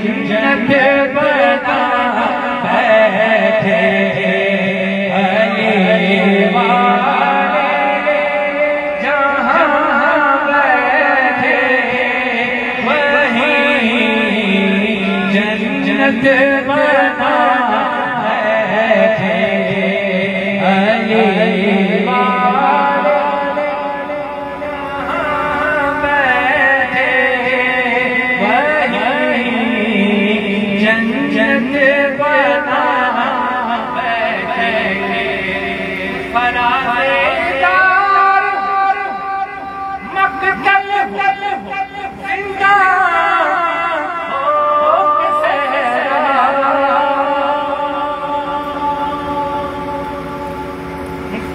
जन्नत बना बैठे अली वाले, जहाँ बैठे वहीं जन्नत बना बैठे अली वाले, जहाँ बैठे वहीं जन्नत बना बैठे। फराज़ेदार मक़तल जिंदा हो के सहरा,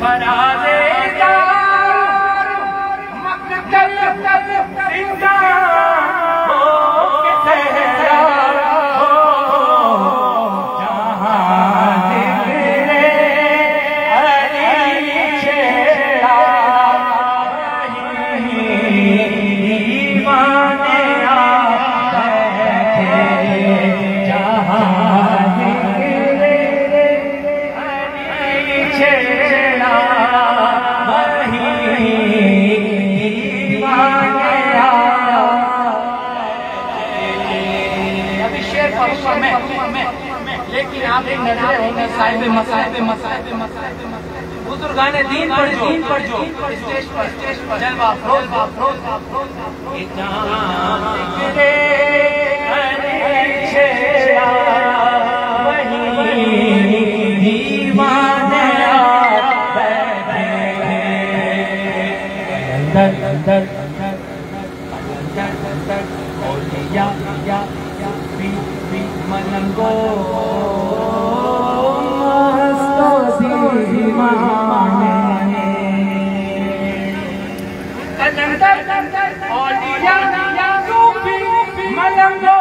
फराज़ेदार मक़तल जिंदा हो के सहरा, लेकिन आप एक नजर होंगे साहिब मसाइब बुजुर्गाने दीन पर जो स्टेज पर जलवा अफरोज मलंगो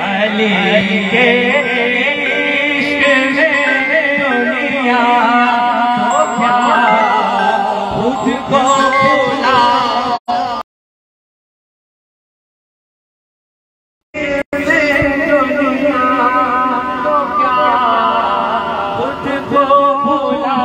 अली के इश्क में दुनिया तो क्या खुद को भुला,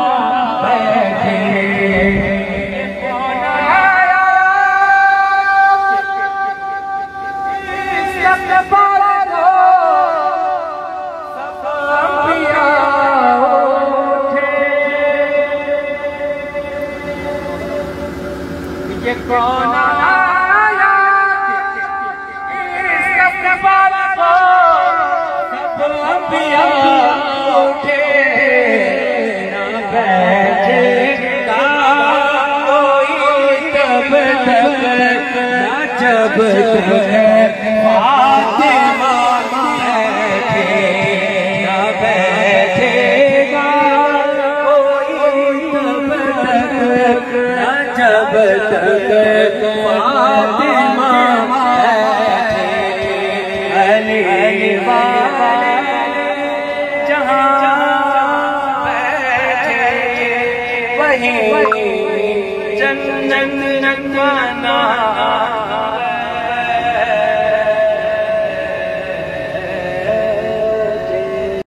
ये कौन आया इस सफर को, सब अंबिया उठे न बैठेगा कोई तब तक न जब तक फातिमा बैठे, न बैठेगा कोई तब तक न जब तक फातिमा बैठे अली वाले, जहाँ बैठे वहीं जन्नत बना